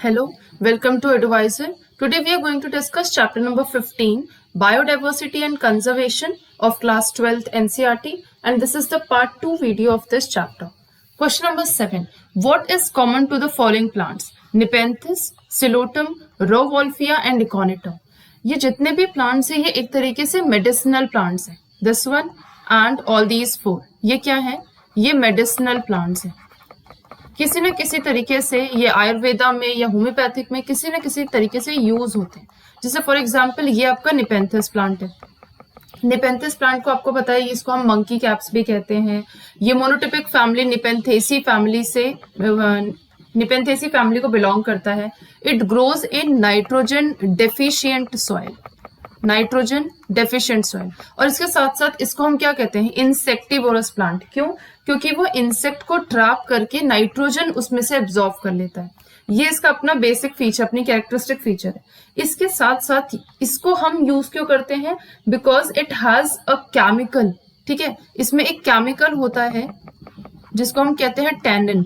Hello, welcome to Advisor. Today we are going to discuss chapter number 15, Biodiversity and Conservation of class 12th NCERT, and this is the part 2 video of this chapter. Question number 7. What is common to the following plants? Nepenthes, Psilotum, Rauwolfia and Aconitum. ये जितने भी plants हैं ये एक तरीके से medicinal plants हैं. This one and all these 4 ये क्या है? ये मेडिसिनल प्लांट्स हैं. किसी न किसी तरीके से ये आयुर्वेदा में या होम्योपैथिक में किसी न किसी तरीके से यूज होते हैं. जैसे फॉर एग्जांपल ये आपका निपेंथस प्लांट है. निपेंथस प्लांट को आपको पता है इसको हम मंकी कैप्स भी कहते हैं. ये मोनोटिपिक फैमिली निपेंथेसी फैमिली को बिलोंग करता है. It grows in nitrogen deficient soil. और इसके साथ साथ इसको हम क्या कहते हैं? Insectivorous plant. क्यों? क्योंकि वो इंसेक्ट को ट्रैप करके नाइट्रोजन उसमें से एब्जॉर्ब कर लेता है. ये इसका अपना बेसिक फीचर, अपनी कैरेक्टरिस्टिक फीचर है. इसके साथ साथ इसको हम यूज क्यों करते हैं? Because it has a chemical. ठीक है, इसमें एक केमिकल होता है जिसको हम कहते हैं टैनिन.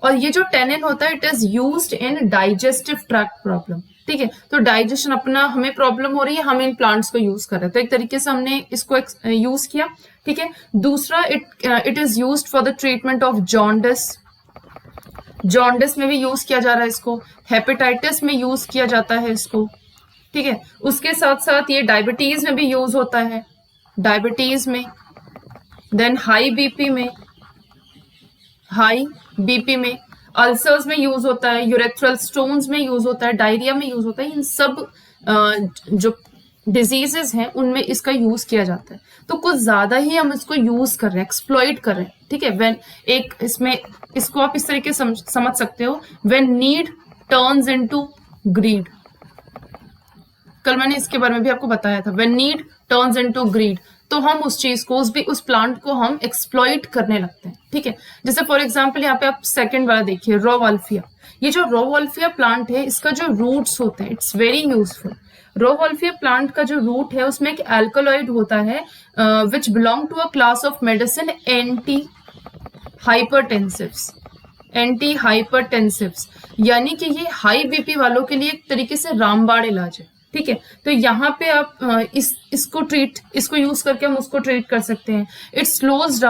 और ये जो टैनिन होता है it is used in digestive tract problem. ठीक है, तो डाइजेशन अपना हमें प्रॉब्लम हो रही है, हम इन प्लांट्स को यूज कर रहे हैं, तो एक तरीके से हमने इसको यूज किया. ठीक है, दूसरा it is used for the treatment of jaundice. Jaundice में भी यूज किया जा रहा है इसको. हेपेटाइटिस में यूज किया जाता है इसको. ठीक है, उसके साथ साथ ये डायबिटीज में भी यूज होता है. डायबिटीज में, देन हाई बीपी में, अल्सर्स में यूज होता है, यूरेथ्रल स्टोन्स में यूज होता है, डायरिया में यूज होता है. इन सब जो डिजीजेस हैं उनमें इसका यूज किया जाता है. तो कुछ ज्यादा ही हम इसको यूज कर रहे हैं, एक्सप्लॉइट कर रहे हैं. ठीक है, व्हेन एक इसमें इसको आप इस तरीके से समझ सकते हो, when need turns into greed. कल मैंने इसके बारे में भी आपको बताया था. When need turns into greed, तो हम उस चीज को उस प्लांट को हम एक्सप्लॉइट करने लगते हैं. ठीक है, जैसे फॉर एग्जांपल यहाँ पे आप सेकंड वाला देखिए, रॉवॉल्फिया. ये जो रॉवॉल्फिया प्लांट है इसका जो रूट्स होते हैं it's very useful. Rauwolfia plant का जो रूट है उसमें एक एल्कलॉइड होता है which belong to a class of medicine anti hypertensives. यानी कि ये हाई बीपी वालों के लिए एक तरीके से रामबाण इलाज है. ठीक है, तो यहाँ पे आप इसको यूज करके हम उसको ट्रीट कर सकते हैं. It slows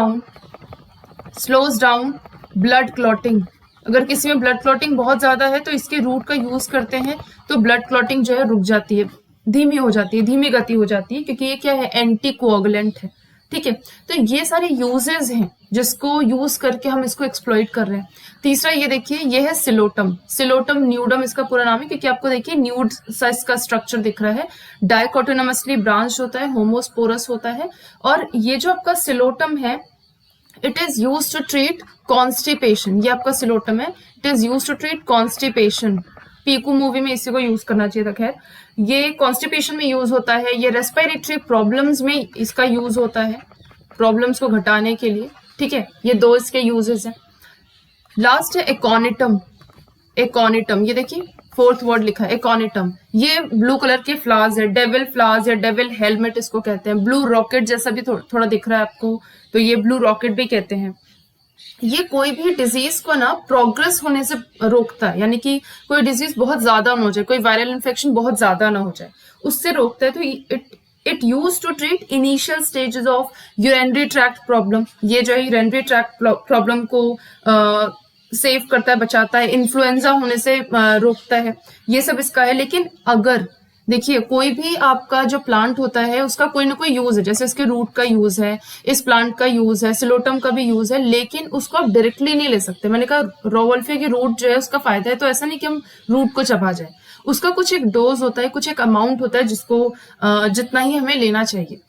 down blood clotting. अगर किसी में ब्लड क्लॉटिंग बहुत ज्यादा है तो इसके रूट का यूज करते हैं तो ब्लड क्लॉटिंग जो है रुक जाती है, धीमी गति हो जाती है, क्योंकि ये क्या है? एंटी कोआगुलेंट है. ठीक है, तो ये सारे यूजेस हैं जिसको यूज करके हम इसको एक्सप्लॉइट कर रहे हैं. तीसरा ये देखिए, ये है सिलोटम न्यूडम इसका पूरा नाम है, क्योंकि आपको देखिए न्यूड सा इसका स्ट्रक्चर दिख रहा है. डाइकोटोनमसली ब्रांच होता है, होमोस्पोरस होता है. और ये जो आपका सिलोटम है it is use to treat constipation. ये आपका सिलोटम है, it is use to treat constipation. Piku movie में इसी को यूज करना चाहिए था. खैर, ये कॉन्स्टिपेशन में यूज होता है. ये रेस्पिरेटरी प्रॉब्लम्स में इसका यूज होता है, प्रॉब्लम्स को घटाने के लिए. ठीक है, ये दो इसके यूजेस हैं. लास्ट है एकोनिटम. ये देखिए फोर्थ वर्ड लिखा है एकोनिटम. ये ब्लू कलर के फ्लावर्स है, डेविल फ्लावर्स या डेविल हेलमेट इसको कहते हैं. ब्लू रॉकेट जैसा भी थोड़ा दिख रहा है आपको, तो ये ब्लू रॉकेट भी कहते हैं. ये कोई भी डिजीज को ना प्रोग्रेस होने से रोकता है, यानी कि कोई डिजीज बहुत ज्यादा ना हो जाए, कोई वायरल इन्फेक्शन बहुत ज्यादा ना हो जाए, उससे रोकता है. तो it use to treat initial stages of urinary tract problem. ये जो है यूरिनरी ट्रैक्ट प्रॉब्लम को सेव करता है, बचाता है, इन्फ्लुएंजा होने से रोकता है. ये सब इसका है. लेकिन अगर देखिए कोई भी आपका जो प्लांट होता है उसका कोई ना कोई यूज है, जैसे इसके रूट का यूज है, इस प्लांट का यूज है, सिलोटम का भी यूज है, लेकिन उसको आप डायरेक्टली नहीं ले सकते. मैंने कहा रॉवॉल्फिया की रूट जो है उसका फायदा है, तो ऐसा नहीं कि हम रूट को चबा जाए. उसका कुछ एक डोज होता है, कुछ एक अमाउंट होता है जिसको जितना ही हमें लेना चाहिए.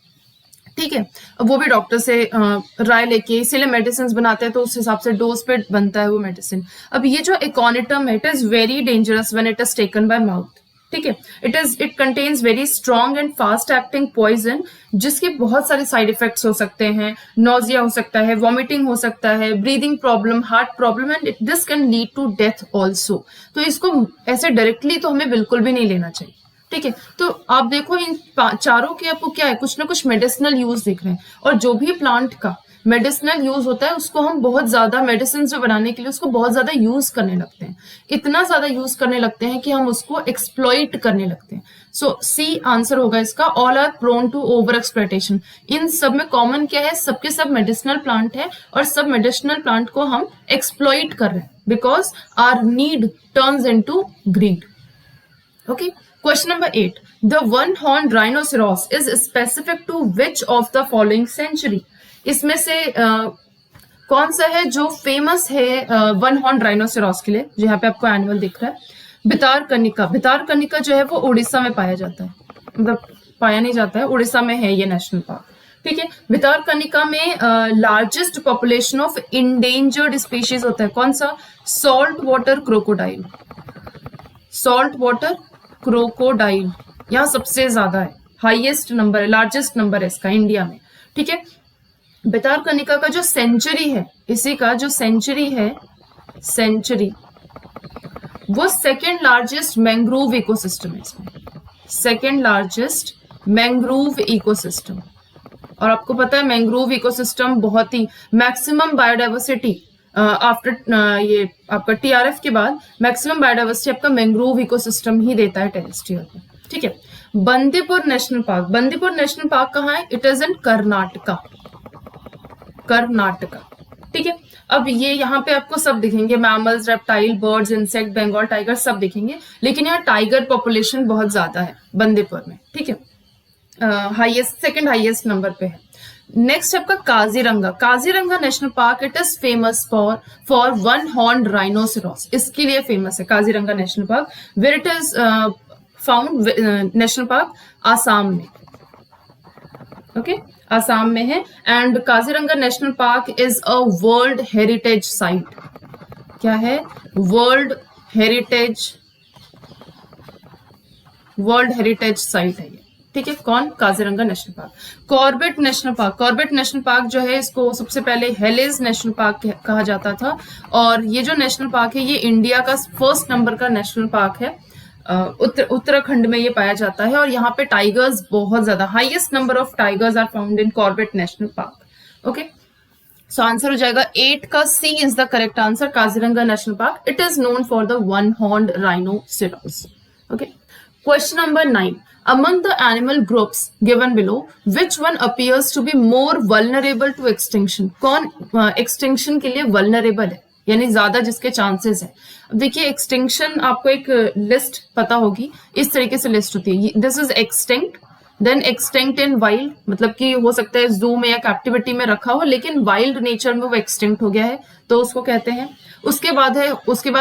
ठीक है, वो भी डॉक्टर से राय लेके, इसीलिए मेडिसिन बनाते हैं तो उस हिसाब से डोज पे बनता है वो मेडिसिन. अब ये जो एकोनिटम है it is very dangerous when it is taken by mouth. ठीक है, it contains very strong and fast acting poison, जिसके बहुत सारे साइड इफेक्ट्स हो सकते हैं. नोजिया हो सकता है, वॉमिटिंग हो सकता है, breathing problem, heart problem, and this can lead to death also. तो इसको ऐसे डायरेक्टली तो हमें बिल्कुल भी नहीं लेना चाहिए. ठीक है, तो आप देखो इन चारों के आपको क्या है, कुछ ना कुछ मेडिसिनल यूज दिख रहे हैं. और जो भी प्लांट का मेडिसिनल यूज होता है उसको हम बहुत ज्यादा मेडिसिन बनाने के लिए उसको बहुत ज्यादा यूज करने लगते हैं. इतना ज्यादा यूज करने लगते हैं कि हम उसको एक्सप्लॉइट करने लगते हैं। सो सी आंसर होगा इसका, all are prone to over exploitation. इन सब में कॉमन क्या है, सबके सब मेडिसिनल प्लांट है और सब मेडिसिनल प्लांट को हम एक्सप्लॉइट कर रहे हैं because our need turns into greed. Okay, question number 8. The one-horned rhinoceros is specific to which of the following century? इसमें से कौन सा है जो फेमस है वन हॉर्न राइनोसेरोस के लिए, जो यहाँ पे आपको एनिमल दिख रहा है? भितारकनिका। भितारकनिका जो है वो उड़ीसा में पाया जाता है, मतलब पाया नहीं जाता है, उड़ीसा में है ये नेशनल पार्क। ठीक है, भितारकनिका में largest population of endangered species होता है, कौन सा? Salt water crocodile. Salt water crocodile यहाँ सबसे ज्यादा है, हाईएस्ट नंबर है, लार्जेस्ट नंबर है इसका इंडिया में। ठीक है, भितारकनिका का जो सेंचुरी है, इसी का जो सेंचुरी है, सेंचुरी वो सेकेंड लार्जेस्ट मैंग्रोव इकोसिस्टम है इसमें, सेकेंड लार्जेस्ट मैंग्रोव इकोसिस्टम। और आपको पता है मैंग्रोव इकोसिस्टम बहुत ही मैक्सिमम बायोडाइवर्सिटी आफ्टर ये आपका टीआरएफ के बाद मैक्सिमम बायोडाइवर्सिटी आपका मैंग्रोव इकोसिस्टम ही देता है टेरेस्ट्रियल में। ठीक है, Bandipur National Park. Bandipur National Park कहाँ है? It is in Karnataka, Karnataka. ठीक है, अब ये यहाँ पे आपको सब दिखेंगे, mammals, reptile, birds, insect, Bengal tiger सब दिखेंगे, लेकिन यहाँ टाइगर पॉपुलेशन बहुत ज्यादा है बंदीपुर में। ठीक है, हाईएस्ट, सेकंड हाईएस्ट नंबर पे है। नेक्स्ट आपका Kaziranga. Kaziranga National Park, it is famous for one horned rhinoceros. इसके लिए फेमस है Kaziranga National Park. Where it is found, National Park Assam में। ओके, आसाम में है। And Kaziranga National Park is a world heritage site. क्या है? World heritage, world heritage site है ये। ठीक है, कौन? Kaziranga National Park. Corbett National Park. Corbett National Park जो है इसको सबसे पहले हेलेज नेशनल पार्क कहा जाता था, और ये जो नेशनल पार्क है ये इंडिया का फर्स्ट नंबर का नेशनल पार्क है। उत्तराखंड में ये पाया जाता है और यहाँ पे टाइगर्स बहुत ज्यादा, highest number of tigers are found in Corbett National Park. Okay, so answer हो जाएगा 8 का C is the correct answer, Kaziranga National Park. It is known for the one horned rhinoceros. Okay, question number 9. Among the animal groups given below, which one appears to be more vulnerable to extinction? कौन extinction के लिए vulnerable है, यानी ज्यादा जिसके chances है? अब देखिए, एक्सटिंक्शन आपको एक लिस्ट पता होगी, इस तरीके से लिस्ट होती है। This is extinct, then extinct in wild, मतलब कि हो सकता है जू में या कैप्टिविटी में रखा हो, लेकिन वाइल्ड नेचर में वो एक्सटिंक्ट हो गया है, तो उसको कहते हैं। उसके बाद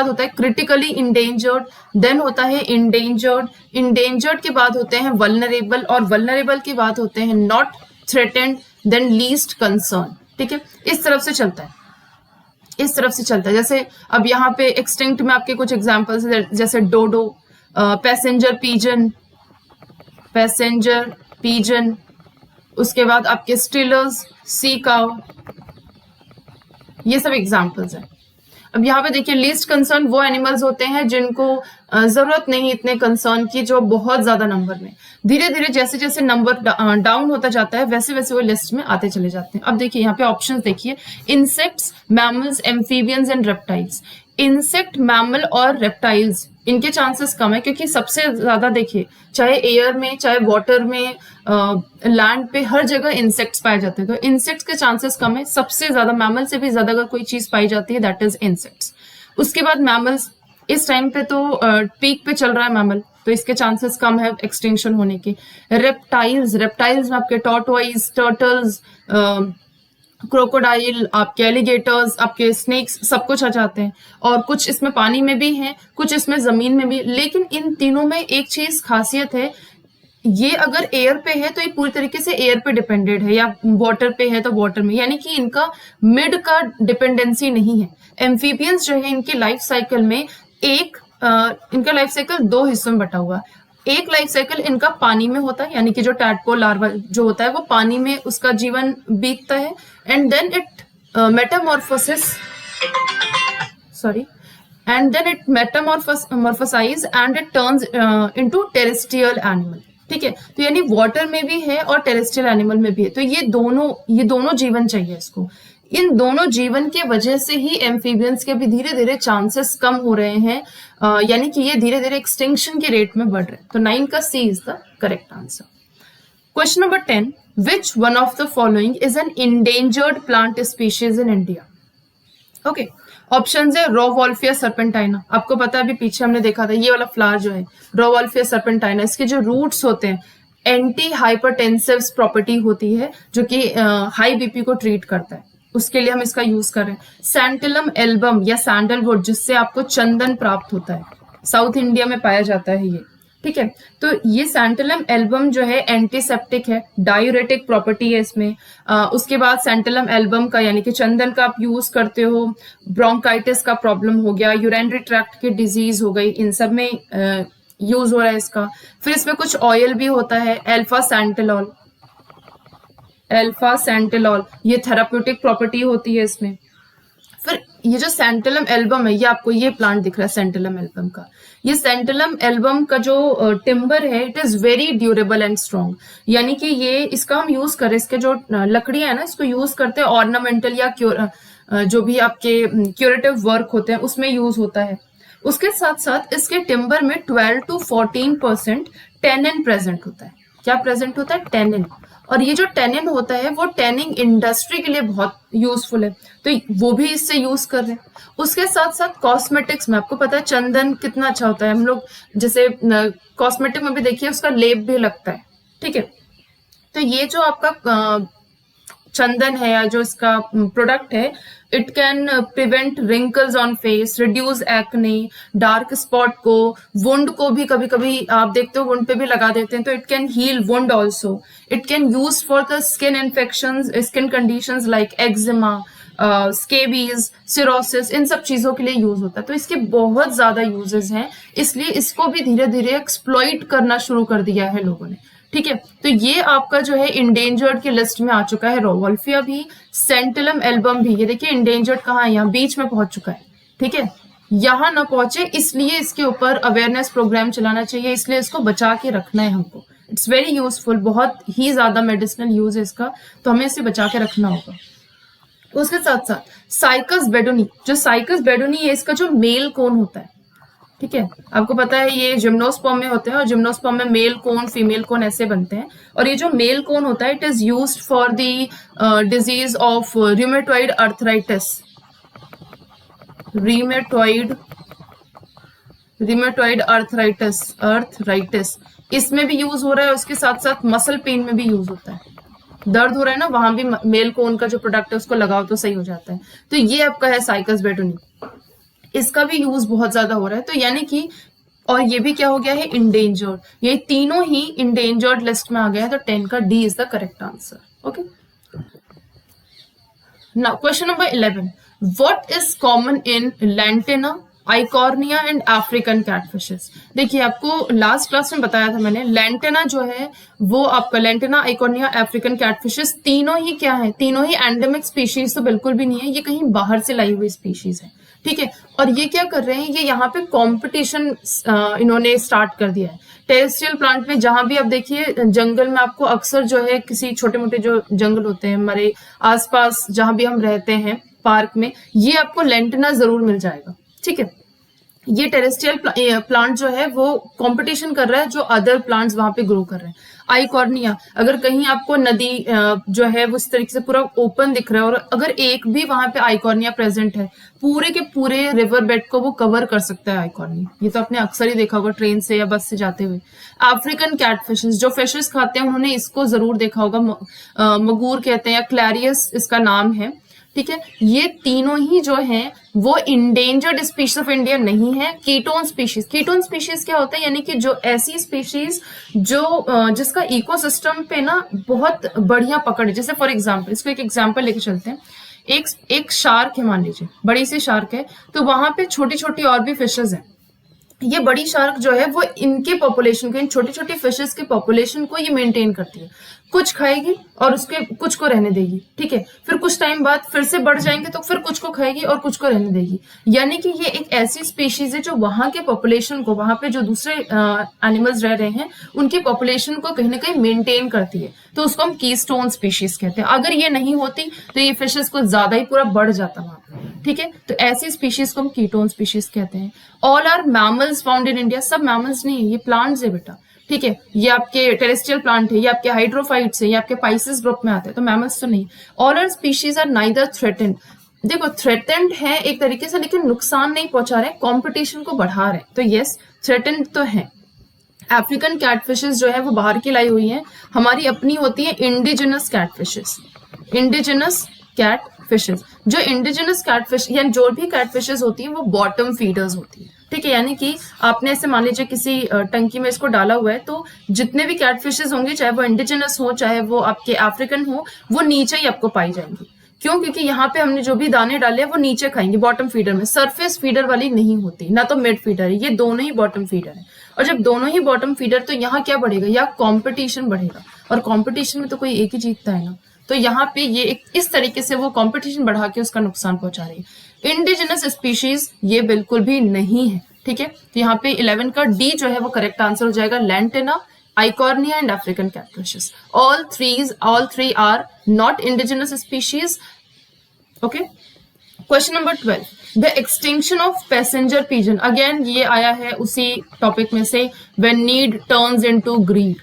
होता है क्रिटिकली इंडेंजर्ड, देन होता है इंडेंजर्ड, इंडेंजर्ड के बाद होते हैं वल्नरेबल, और वल्नरेबल के बाद होते हैं not threatened, then least concern. ठीक है, इस तरफ से चलता है, इस तरफ से चलता है। जैसे अब यहाँ पे एक्सटिंक्ट में आपके कुछ एग्जांपल्स हैं, जैसे डोडो, पैसेंजर पीजन, पैसेंजर पीजन, उसके बाद आपके स्टिलर्स, सी काउ, ये सब एग्जांपल्स हैं। अब यहाँ पे देखिए, लीस्ट कंसर्न वो एनिमल्स होते हैं जिनको जरूरत नहीं इतने कंसर्न की, जो बहुत ज्यादा नंबर में, धीरे धीरे जैसे जैसे नंबर डाउन होता जाता है वैसे वैसे वो लिस्ट में आते चले जाते हैं। अब देखिए यहाँ पे ऑप्शंस देखिए, insects, mammals, amphibians and reptiles. Insect, mammal और रेप्टाइल्स, इनके चांसेस कम है, क्योंकि सबसे ज्यादा देखिए, चाहे एयर में, चाहे वाटर में, लैंड पे, हर जगह इंसेक्ट्स पाए जाते हैं, तो इंसेक्ट्स के चांसेस कम है। सबसे ज्यादा, मैमल से भी ज्यादा अगर कोई चीज पाई जाती है दैट इज इंसेक्ट्स। उसके बाद मैमल्स, इस टाइम पे तो पीक पे चल रहा है मैमल, तो इसके चांसेस कम है एक्सटिंक्शन होने के। रेप्टाइल्स, रेप्टाइल्स में आपके टॉर्टोइज, टर्टल्स, क्रोकोडाइल, आपके एलिगेटर्स, आपके स्नेक्स, सब कुछ आ जाते हैं, और कुछ इसमें पानी में भी हैं, कुछ इसमें जमीन में भी। लेकिन इन तीनों में एक चीज खासियत है, ये अगर एयर पे है तो ये पूरी तरीके से एयर पे डिपेंडेड है, या वाटर पे है तो वाटर में, यानी कि इनका मिड का डिपेंडेंसी नहीं है। एम्फीबियंस जो है, इनके लाइफ साइकिल में इनका लाइफ साइकिल 2 हिस्सों में बटा हुआ है। एक लाइफ साइकिल इनका पानी में होता है, यानी कि जो टैडपोल लार्वा जो होता है वो पानी में उसका जीवन बीतता है, and then it metamorphosise and it turns into terrestrial animal. ठीक है, तो यानी वाटर में भी है और टेरेस्ट्रियल एनिमल में भी है, तो ये दोनों जीवन चाहिए इसको। इन दोनों जीवन के वजह से ही एम्फीबियंस के भी धीरे धीरे चांसेस कम हो रहे हैं, यानी कि ये धीरे धीरे एक्सटिंक्शन के रेट में बढ़ रहे हैं। तो 9 का C is the correct answer. Question number 10, which one of the following is an endangered plant species in India? Okay, option है रोवोल्फिया सर्पेंटाइना। आपको पता है अभी पीछे हमने देखा था ये वाला फ्लावर जो है रोवोल्फिया सर्पेंटाइना, इसके जो रूट्स होते हैं एंटी हाइपरटेंसिव प्रॉपर्टी होती है जो कि हाई बीपी को ट्रीट करता है, उसके लिए हम इसका यूज कर रहे हैं। सैंटिलम एल्बम या सैंडलवुड जिससे आपको चंदन प्राप्त होता है, साउथ इंडिया में पाया जाता है ये, ठीक है। तो ये सैंटिलम एल्बम जो है एंटीसेप्टिक है, डायूरेटिक प्रॉपर्टी है इसमें। उसके बाद सैंटिलम एल्बम का यानी कि चंदन का आप यूज करते हो, ब्रोंकाइटिस का प्रॉब्लम हो गया, यूरिनरी ट्रैक्ट की डिजीज हो गई, इन सब में यूज हो रहा है इसका। फिर इसमें कुछ ऑयल भी होता है, अल्फा सैंटिलॉल, अल्फा सैंटिलॉल, ये थेराप्यूटिक प्रॉपर्टी होती है इसमें। फिर ये जो सैंटिलम एल्बम है, ये आपको ये प्लांट दिख रहा है सैंटिलम एल्बम का, ये सैंटिलम एल्बम का जो टिम्बर है it is very durable and strong, यानी कि ये इसका हम यूज करें, इसके जो लकड़ियां है ना इसको यूज करते हैं ऑर्नामेंटल या जो भी आपके क्यूरेटिव वर्क होते हैं उसमें यूज होता है। उसके साथ साथ इसके टिम्बर में 12 to 14% टेनिन प्रेजेंट होता है। क्या प्रेजेंट होता है? टेनिन। और ये जो टेनिन होता है वो टैनिंग इंडस्ट्री के लिए बहुत यूजफुल है, तो वो भी इससे यूज कर रहे हैं। उसके साथ साथ कॉस्मेटिक्स में आपको पता है चंदन कितना अच्छा होता है, हम लोग जैसे कॉस्मेटिक में भी देखिए उसका लेप भी लगता है, ठीक है। तो ये जो आपका चंदन है या जो इसका प्रोडक्ट है, it can prevent wrinkles on face, reduce acne, dark spot को, वुंड को भी कभी कभी आप देखते हो वुंड पे भी लगा देते हैं, तो it can heal wound also. It can use for the skin infections, skin conditions like eczema, scabies, cirrhosis, इन सब चीजों के लिए यूज होता है। तो इसके बहुत ज्यादा यूजेस हैं, इसलिए इसको भी धीरे धीरे एक्सप्लॉइट करना शुरू कर दिया है लोगों ने, ठीक है। तो ये आपका जो है इंडेंजर्ड की लिस्ट में आ चुका है, रोवोल्फिया भी, सेंटिलम एल्बम भी। ये देखिए इंडेंजर्ड कहाँ है, यहाँ बीच में पहुंच चुका है, ठीक है। यहाँ ना पहुंचे इसलिए इसके ऊपर अवेयरनेस प्रोग्राम चलाना चाहिए, इसलिए इसको बचा के रखना है हमको। इट्स वेरी यूजफुल, बहुत ही ज्यादा मेडिसिनल यूज है इसका, तो हमें इसे बचा के रखना होगा। उसके साथ साथ साइकस बेडोनी, जो साइकस बेडोनी है इसका जो मेल कोन होता है, ठीक है, आपको पता है ये जिम्नोस्पर्म में होते हैं और जिम्नोस्पर्म में मेल कोन फीमेल कोन ऐसे बनते हैं। और ये जो मेल कोन होता है it is used for the disease of rheumatoid arthritis, rheumatoid arthritis इसमें भी यूज हो रहा है। उसके साथ साथ मसल पेन में भी यूज होता है, दर्द हो रहा है ना, वहां भी मेल कोन का जो प्रोडक्ट है उसको लगाओ तो सही हो जाता है। तो ये आपका है साइकस बेडोनी, इसका भी यूज बहुत ज्यादा हो रहा है। तो यानी कि और ये भी क्या हो गया है, इंडेंजर्ड, ये तीनों ही इंडेंजर्ड लिस्ट में आ गया है। तो 10 का D is the correct answer. Okay, now question number 11, what is common in lantana, Eichhornia and African catfishes? देखिए आपको लास्ट क्लास में बताया था मैंने, लैंटेना जो है वो आपका लैंटेना, आइकॉर्निया, अफ्रीकन कैटफिशेस तीनों ही क्या है, तीनों ही एंडेमिक स्पीशीज तो बिल्कुल भी नहीं है, ये कहीं बाहर से लाई हुई स्पीशीज है, ठीक है। और ये क्या कर रहे हैं, ये यहाँ पे कंपटीशन इन्होंने स्टार्ट कर दिया है। टेरेस्ट्रियल प्लांट में जहां भी आप देखिए जंगल में आपको अक्सर जो है किसी छोटे मोटे जो जंगल होते हैं हमारे आसपास जहां भी हम रहते हैं पार्क में, ये आपको लैंटेना जरूर मिल जाएगा, ठीक है। ये टेरेस्ट्रियल प्लांट जो है वो कंपटीशन कर रहा है जो अदर प्लांट्स वहां पे ग्रो कर रहे हैं। आइकॉर्निया, अगर कहीं आपको नदी जो है वो इस तरीके से पूरा ओपन दिख रहा है और अगर एक भी वहां पे आइकॉर्निया प्रेजेंट है, पूरे के पूरे रिवर बेड को वो कवर कर सकता है आइकॉर्निया। ये तो आपने अक्सर ही देखा होगा ट्रेन से या बस से जाते हुए। अफ्रीकन कैटफिशेस, जो फिशेस खाते हैं उन्होंने इसको जरूर देखा होगा, मगूर कहते हैं या क्लैरियस इसका नाम है, ठीक है। ये तीनों ही जो हैं वो इंडेंजर्ड स्पीशीज ऑफ इंडिया नहीं है, कीटोन स्पीशीज। कीटोन स्पीशीज क्या होता है, यानी कि जो ऐसी स्पीशीज जो जिसका इकोसिस्टम पे ना बहुत बढ़िया पकड़ है। जैसे फॉर एग्जांपल, इसको एक एग्जांपल लेके चलते हैं, एक शार्क है, मान लीजिए बड़ी सी शार्क है, तो वहां पे छोटी छोटी और भी फिशेज हैं, ये बड़ी शार्क जो है वो इनके पॉपुलेशन को, इन छोटी छोटी फिशेस के पॉपुलेशन को ये मेंटेन करती है। कुछ खाएगी और उसके कुछ को रहने देगी, ठीक है, फिर कुछ टाइम बाद फिर से बढ़ जाएंगे तो फिर कुछ को खाएगी और कुछ को रहने देगी। यानी कि ये एक ऐसी स्पीशीज है जो वहां के पॉपुलेशन को, वहां पे जो दूसरे एनिमल्स रह रहे हैं उनकी पॉपुलेशन को कहीं ना कहीं मेंटेन करती है। तो उसको हम कीस्टोन स्पीशीज कहते हैं। अगर ये नहीं होती तो ये फिशेस को ज्यादा ही पूरा बढ़ जाता वहां पे, ठीक है। तो ऐसी स्पीशीज को हम कीटोन स्पीशीज कहते हैं। All are mammals found in India, सब मैमल्स नहीं है, ये प्लांट्स है बेटा, ठीक है। ये आपके टेरेस्ट्रियल प्लांट है, ये आपके हाइड्रोफाइट्स है, ये आपके पाइसेस ग्रुप में आते हैं, तो मैमल्स तो नहीं। All are species are neither threatened, देखो थ्रेटेंड है एक तरीके से, लेकिन नुकसान नहीं पहुंचा रहे, कॉम्पिटिशन को बढ़ा रहे, तो यस थ्रेटेंड तो है। अफ्रीकन कैटफिशेस जो है वो बाहर की लाई हुई है, हमारी अपनी होती है इंडिजिनस कैटफिशेस। इंडिजिनस कैटफिशेस, जो इंडिजिनस कैटफिश या जो भी कैटफिशेस होती हैं वो बॉटम फीडर्स होती है, ठीक है। यानी कि आपने ऐसे मान लीजिए किसी टंकी में इसको डाला हुआ है, तो जितने भी कैटफिशेस होंगे, चाहे वो इंडिजिनस हो चाहे वो आपके अफ्रीकन हो, वो नीचे ही आपको पाई जाएंगी। क्यों? क्योंकि यहाँ पे हमने जो भी दाने डाले हैं वो नीचे खाएंगे बॉटम फीडर में, सरफेस फीडर वाली नहीं होती, ना तो मिड फीडर है, ये दोनों ही बॉटम फीडर है। और जब दोनों ही बॉटम फीडर, तो यहाँ क्या बढ़ेगा, यहाँ कॉम्पिटिशन बढ़ेगा, और कॉम्पिटिशन में तो कोई एक ही जीतता है ना। तो यहाँ पे ये एक इस तरीके से वो कॉम्पिटिशन बढ़ा के उसका नुकसान पहुंचा रही है। इंडिजिनस स्पीशीज ये बिल्कुल भी नहीं है, ठीक है। तो यहाँ पे 11 का डी जो है वो करेक्ट आंसर हो जाएगा, lantana, Icornia and African catfishes. All three are not indigenous species. Okay. Question number 12. The extinction of passenger pigeon. Again ये आया है उसी टॉपिक में से, when need turns into greed.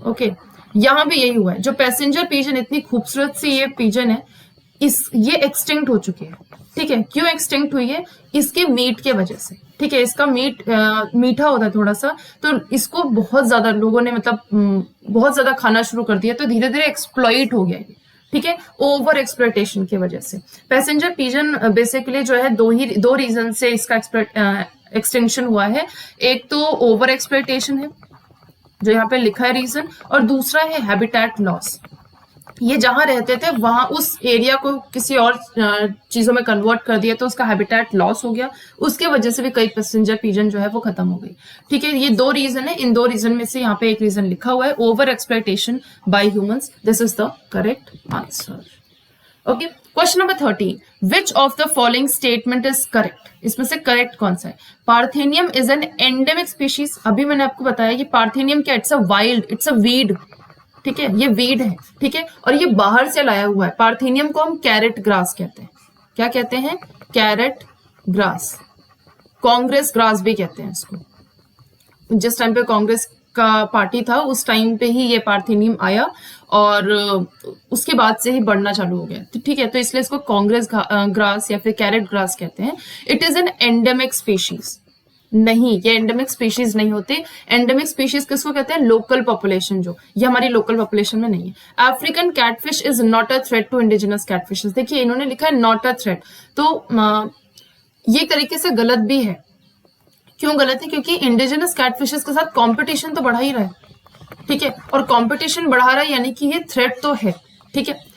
Okay. यहां भी यही हुआ है, जो पैसेंजर पीजन, इतनी खूबसूरत सी ये पीजन है, ये एक्सटिंक्ट हो चुकी है, ठीक है। क्यों एक्सटिंक्ट हुई है? इसके मीट के वजह से, ठीक है। इसका मीट मीठा होता है थोड़ा सा, तो इसको बहुत ज्यादा लोगों ने मतलब बहुत ज्यादा खाना शुरू कर दिया, तो धीरे धीरे एक्सप्लॉइट हो गया ये, ठीक है, ओवर एक्सप्लॉइटेशन की वजह से। पैसेंजर पीजन बेसिकली जो है दो रीजन से इसका एक्सटेंशन हुआ है। एक तो ओवर एक्सप्लॉइटेशन है, जो यहाँ पे लिखा है रीजन, और दूसरा है हैबिटेट लॉस। ये जहां रहते थे वहां उस एरिया को किसी और चीजों में कन्वर्ट कर दिया, तो उसका हैबिटेट लॉस हो गया, उसके वजह से भी कई पैसेंजर पीजन जो है वो खत्म हो गई, ठीक है। ये दो रीजन है, इन दो रीजन में से यहाँ पे एक रीजन लिखा हुआ है, over exploitation bye humans. This is the correct answer. Okay, question number 13, which of the following statement is correct? इसमें से करेक्ट कौन सा है? Parthenium is an endemic species. अभी मैंने आपको बताया कि पार्थेनियम क्या, it's a wild, it's a weed, ठीक है, ये वीड है, ठीक है, और ये बाहर से लाया हुआ है। पार्थेनियम को हम कैरेट ग्रास कहते हैं। क्या कहते हैं? कैरेट ग्रास, कांग्रेस ग्रास भी कहते हैं इसको। जिस टाइम पे कांग्रेस का पार्टी था उस टाइम पे ही ये पार्थेनियम आया, और उसके बाद से ही बढ़ना चालू हो गया, तो ठीक है, तो इसलिए इसको कांग्रेस ग्रास या फिर कैरेट ग्रास कहते हैं। It is N endemic species. नहीं, ये एंडेमिक स्पीशीज नहीं होते। एंडेमिक स्पीशीज किसको कहते हैं? लोकल पॉपुलेशन, जो ये हमारी लोकल पॉपुलेशन में नहीं है। African catfish is not a threat to indigenous catfishes. देखिए इन्होंने लिखा है नॉट अ थ्रेट, तो ये तरीके से गलत भी है। क्यों गलत है? क्योंकि इंडिजिनस कैटफिशेस के साथ कंपटीशन तो बढ़ा ही रहा है, ठीक है, और कंपटीशन बढ़ा रहा है यानी कि ये थ्रेट तो है, ठीक है।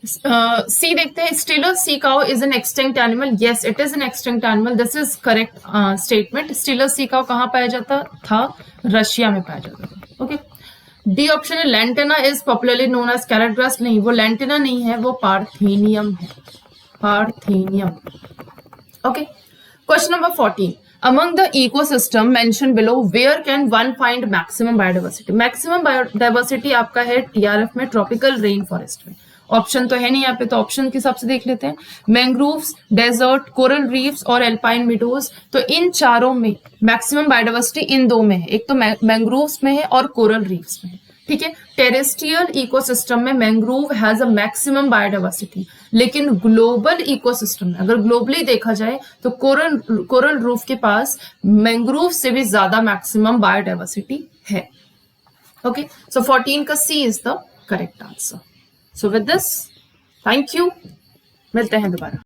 सी देखते हैं, Steller sea cow is an extinct animal. Yes, it is an extinct animal, this is correct statement. Steller sea cow कहाँ पाया जाता था? रशिया में पाया जाता था। ओके, डी ऑप्शन है, lantana is popularly known as carrot grass. नहीं, वो लैंटेना नहीं है, वो पार्थेनियम है, parthenium. Okay, question number 14, among the ecosystem mentioned below where can one find maximum biodiversity? maximum biodiversity आपका है TRF में, ट्रॉपिकल रेन फॉरेस्ट में। ऑप्शन तो है नहीं यहाँ पे, तो ऑप्शन के हिसाब से देख लेते हैं। मैंग्रोव्स, डेजर्ट, कोरल रीफ्स और एल्पाइन मीडोज। तो इन चारों में मैक्सिमम बायोडाइवर्सिटी इन दो में है, एक तो मैंग्रोव्स में है और कोरल रीफ्स में है, ठीक है। टेरेस्ट्रियल इकोसिस्टम में mangrove has a maximum biodiversity, लेकिन ग्लोबल इकोसिस्टम में अगर ग्लोबली देखा जाए तो कोरल रूफ के पास मैंग्रोव से भी ज्यादा मैक्सिमम बायोडाइवर्सिटी है। ओके, सो 14 का C is the correct answer. So with this, thank you, मिलते हैं दोबारा।